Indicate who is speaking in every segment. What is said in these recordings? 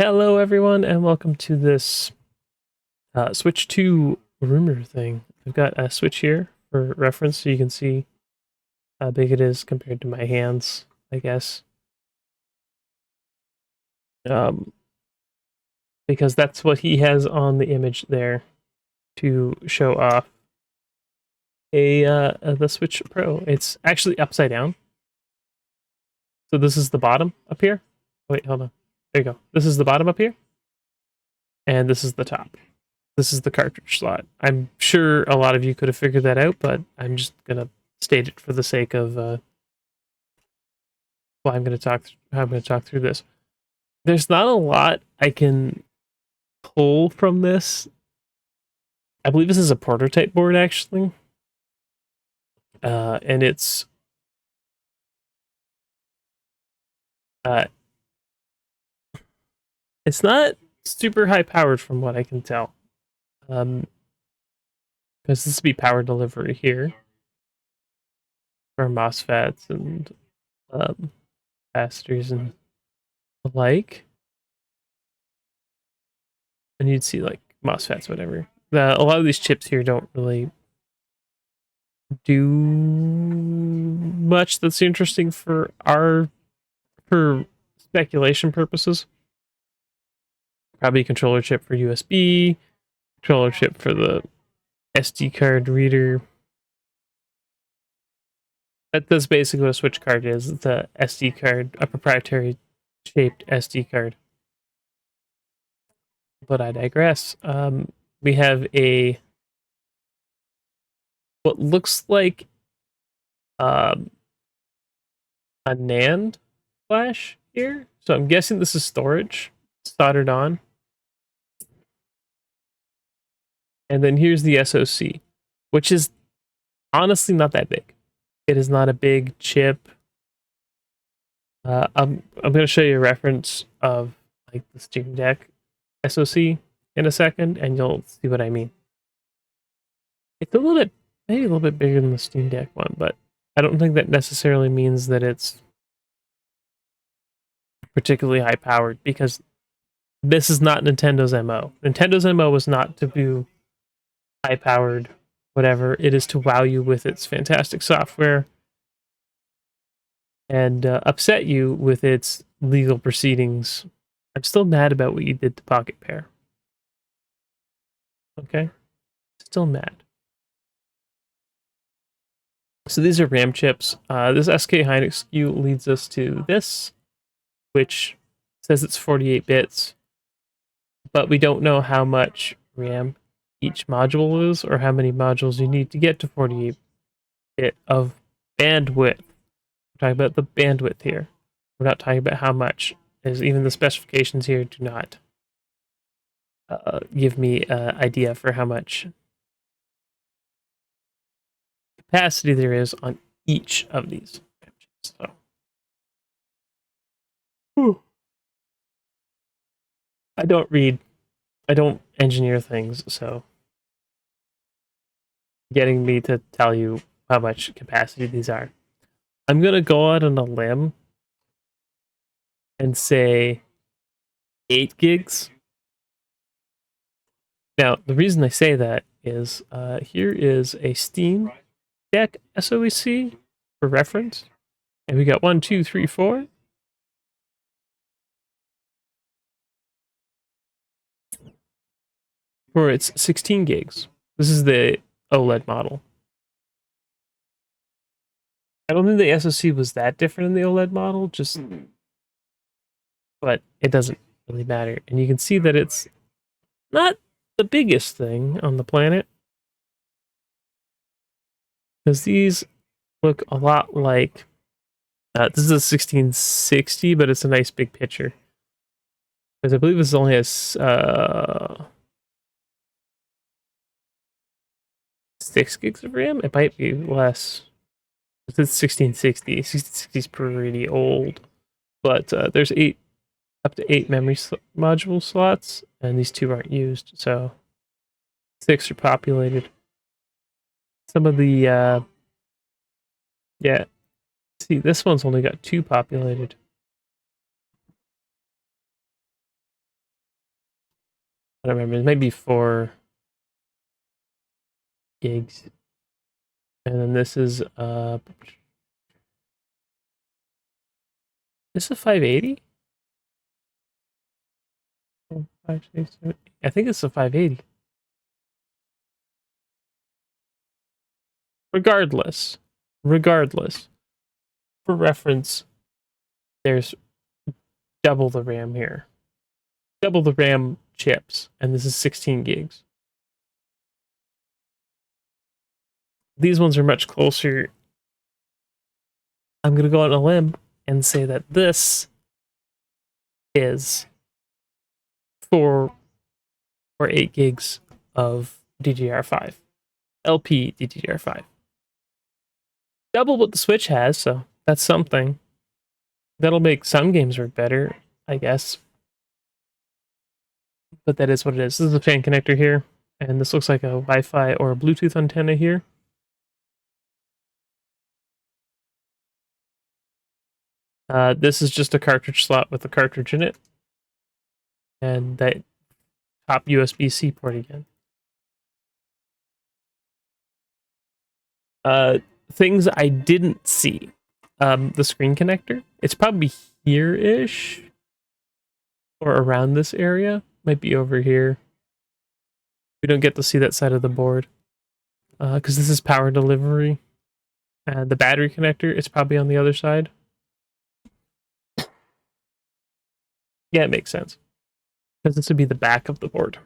Speaker 1: Hello, everyone, and welcome to this Switch 2 rumor thing. I've got a Switch here for reference so you can see how big it is compared to my hands, I guess. Um, because that's what he has on the image there to show off the Switch Pro. It's actually upside down. So this is the bottom up here. Wait, hold on. There you go. This is the bottom up here, and this is the top. This is the cartridge slot. I'm sure a lot of you could have figured that out, but I'm just gonna state it for the sake of how I'm gonna talk through this. There's not a lot I can pull from this. I believe this is a prototype board actually, and uh, it's not super high powered from what I can tell. Because this would be power delivery here for MOSFETs and capacitors and the like. And you'd see like MOSFETs, whatever. A lot of these chips here don't really do much that's interesting for speculation purposes. Probably a controller chip for USB, controller chip for the SD card reader. That's basically what a switch card is. It's a SD card, a proprietary shaped SD card. But I digress. We have what looks like a NAND flash here. So I'm guessing this is storage soldered on. And then here's the SoC, which is honestly not that big. It is not a big chip. I'm going to show you a reference of like the Steam Deck SoC in a second, and you'll see what I mean. It's maybe a little bit bigger than the Steam Deck one, but I don't think that necessarily means that it's particularly high powered because this is not Nintendo's MO. Nintendo's MO was not to do high powered whatever. It is to wow you with its fantastic software and upset you with its legal proceedings. I'm still mad about what you did to Pocket Pair. Okay? Still mad. So these are RAM chips. This SK Hynix SKU leads us to this, which says it's 48 bits, but we don't know how much RAM each module is or how many modules you need to get to 48 bit of bandwidth. We're talking about the bandwidth here. We're not talking about how much, as even the specifications here do not give me an idea for how much capacity there is on each of these. So, I don't engineer things, so getting me to tell you how much capacity these are. I'm gonna go out on a limb and say 8 gigs. Now, the reason I say that is here is a Steam Deck SoC for reference. And we got 1, 2, 3, 4. For its 16 gigs. This is the OLED model. I don't think the SoC was that different in the OLED model, but it doesn't really matter. And you can see that it's not the biggest thing on the planet. Because these look a lot like this is a 1660, but it's a nice big picture. Because I believe this only has 6 gigs of RAM. It might be less. It's 1660. 1660 is pretty old, but there's up to 8 memory module slots, and these 2 aren't used, so 6 are populated. Some of the yeah, see, this one's only got 2 populated. I don't remember. It might be 4 gigs. And then this is this is a 580? Oh, 5, 6, 7, I think it's a 580. Regardless, for reference, there's double the RAM here. Double the RAM chips, and this is 16 gigs. These ones are much closer. I'm going to go on a limb and say that this is 4 or 8 gigs of DDR5. LP DDR5. Double what the Switch has, so that's something. That'll make some games work better, I guess. But that is what it is. This is a fan connector here, and this looks like a Wi-Fi or a Bluetooth antenna here. This is just a cartridge slot with a cartridge in it. And that top USB-C port again. Things I didn't see. The screen connector. It's probably here-ish. Or around this area. Might be over here. We don't get to see that side of the board. Because this is power delivery. The battery connector is probably on the other side. Yeah, it makes sense. Because this would be the back of the board.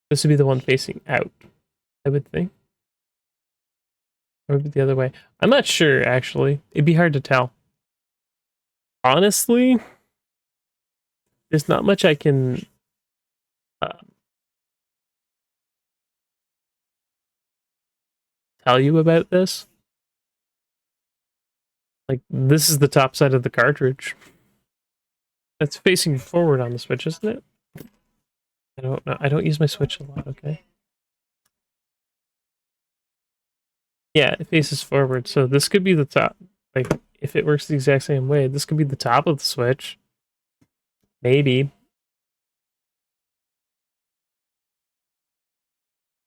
Speaker 1: This would be the one facing out, I would think. Or would it be the other way? I'm not sure, actually. It'd be hard to tell. Honestly, there's not much I can tell you about this. Like, this is the top side of the cartridge. That's facing forward on the Switch, isn't it? I don't know. I don't use my Switch a lot, okay? Yeah, it faces forward, so this could be the top. Like, if it works the exact same way, this could be the top of the Switch. Maybe.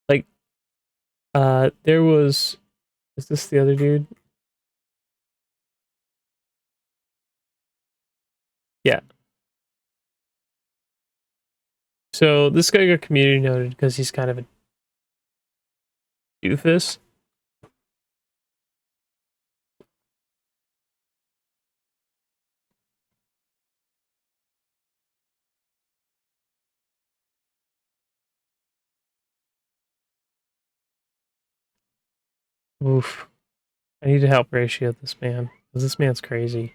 Speaker 1: Like, there was... Is this the other dude? Yeah. So this guy got community noted because he's kind of a doofus. Oof. I need to help ratio this man, because this man's crazy.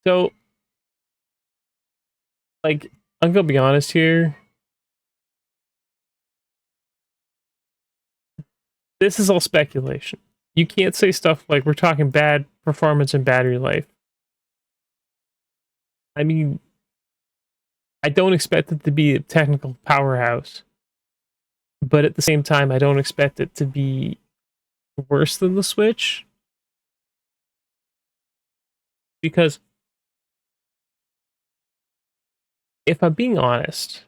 Speaker 1: So, like, I'm gonna be honest here. This is all speculation. You can't say stuff like we're talking bad performance and battery life. I mean, I don't expect it to be a technical powerhouse. But at the same time, I don't expect it to be worse than the Switch. Because if I'm being honest,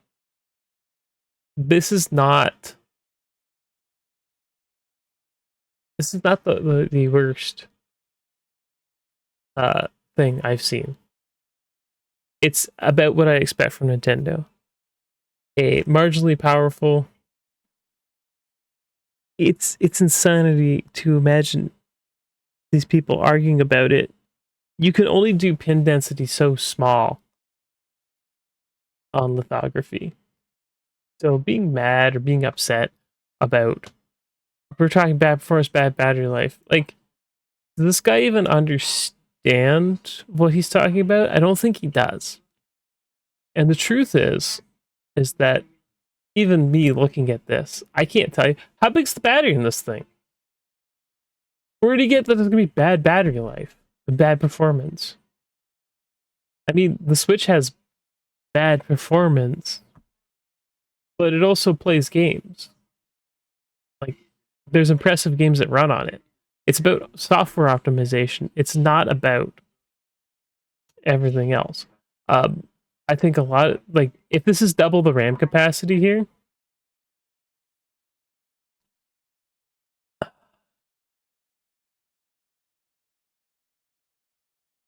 Speaker 1: this is not the worst thing I've seen. It's about what I expect from Nintendo. A marginally powerful. It's insanity to imagine these people arguing about it. You can only do pin density so small on lithography. So being mad or being upset about we're talking bad performance, bad battery life. Like, does this guy even understand what he's talking about? I don't think he does. And the truth is that even me looking at this, I can't tell you how big's the battery in this thing. Where do you get that there's gonna be bad battery life and bad performance? I mean, the Switch has bad performance, but it also plays games. Like, there's impressive games that run on it. It's about software optimization. It's not about everything else. I think a lot of, like, if this is double the RAM capacity here,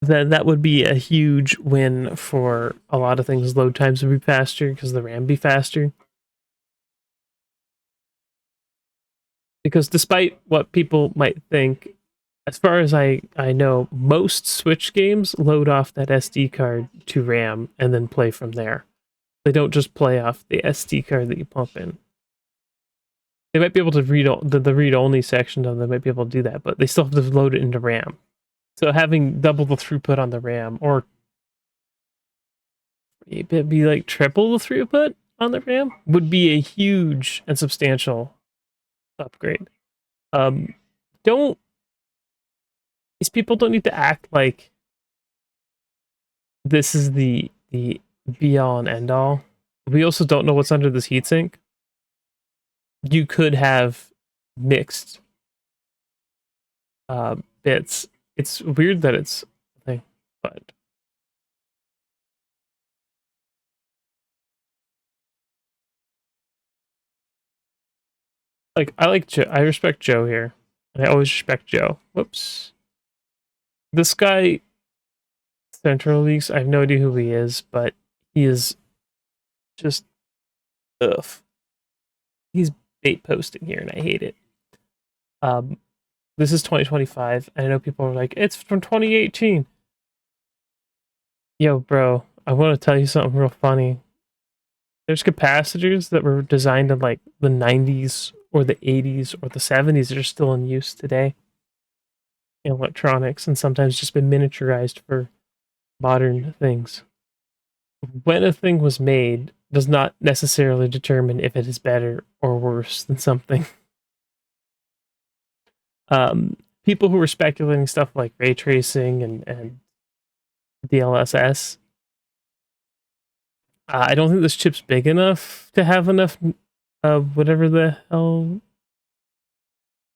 Speaker 1: then that would be a huge win for a lot of things. Load times would be faster because the RAM be faster. Because despite what people might think, as far as I know, most Switch games load off that SD card to RAM and then play from there. They don't just play off the SD card that you pump in. They might be able to read the read-only section of them, might be able to do that, but they still have to load it into RAM. So having double the throughput on the RAM, or it'd be like triple the throughput on the RAM, would be a huge and substantial upgrade. Don't These people don't need to act like this is the be all and end all. We also don't know what's under this heatsink. You could have mixed bits. It's weird that it's a thing, but like I like Joe. I respect Joe here. I always respect Joe. Whoops. This guy, Central Leaks, I have no idea who he is, but he is just ugh. He's bait posting here, and I hate it. This is 2025, and I know people are like, it's from 2018. Yo, bro, I want to tell you something real funny. There's capacitors that were designed in like the 90s or the 80s or the 70s that are still in use today in electronics, and sometimes just been miniaturized for modern things. When a thing was made does not necessarily determine if it is better or worse than something. People who were speculating stuff like ray tracing and DLSS, I don't think this chip's big enough to have enough whatever the hell.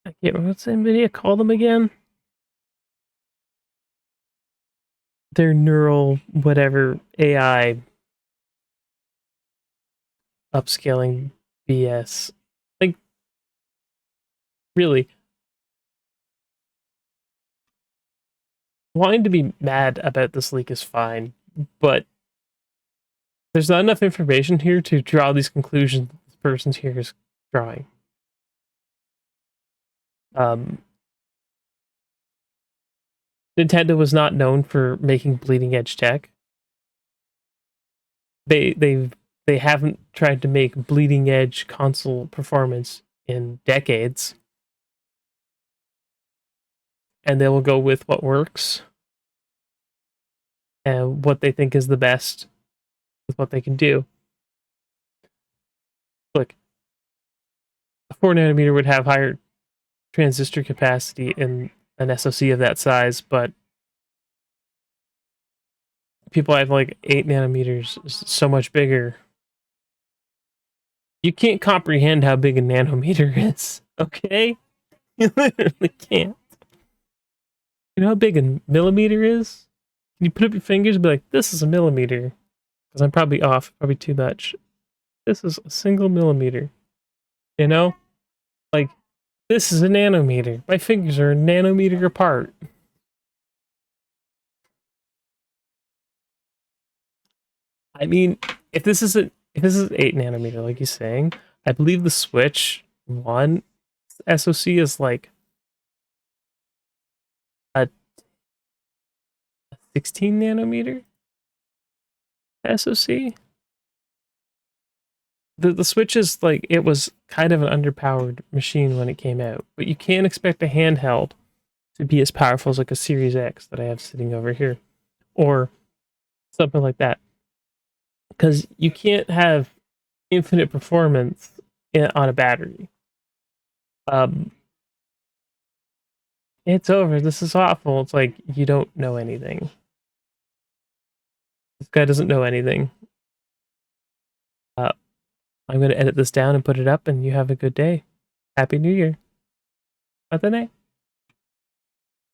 Speaker 1: I can't remember what's NVIDIA call them again. Their neural whatever AI upscaling BS. Like, really, wanting to be mad about this leak is fine, but there's not enough information here to draw these conclusions this person here is drawing. Nintendo was not known for making bleeding edge tech. They haven't tried to make bleeding edge console performance in decades, and they will go with what works and what they think is the best with what they can do. Look, a 4nm would have higher transistor capacity in an SoC of that size, but people have like 8nm is so much bigger. You can't comprehend how big a nanometer is, okay? You literally can't. You know how big a millimeter is? Can you put up your fingers and be like, this is a millimeter? Because I'm probably off, probably too much. This is a single millimeter. You know? Like, this is a nanometer. My fingers are a nanometer apart. I mean, if this is 8nm, like he's saying, I believe the Switch 1 SoC is like a 16nm SoC. The Switch is like, it was kind of an underpowered machine when it came out, but you can't expect a handheld to be as powerful as like a Series X that I have sitting over here, or something like that. Because you can't have infinite performance on a battery. It's over. This is awful. It's like, you don't know anything. This guy doesn't know anything. I'm going to edit this down and put it up, and you have a good day. Happy New Year. Bye.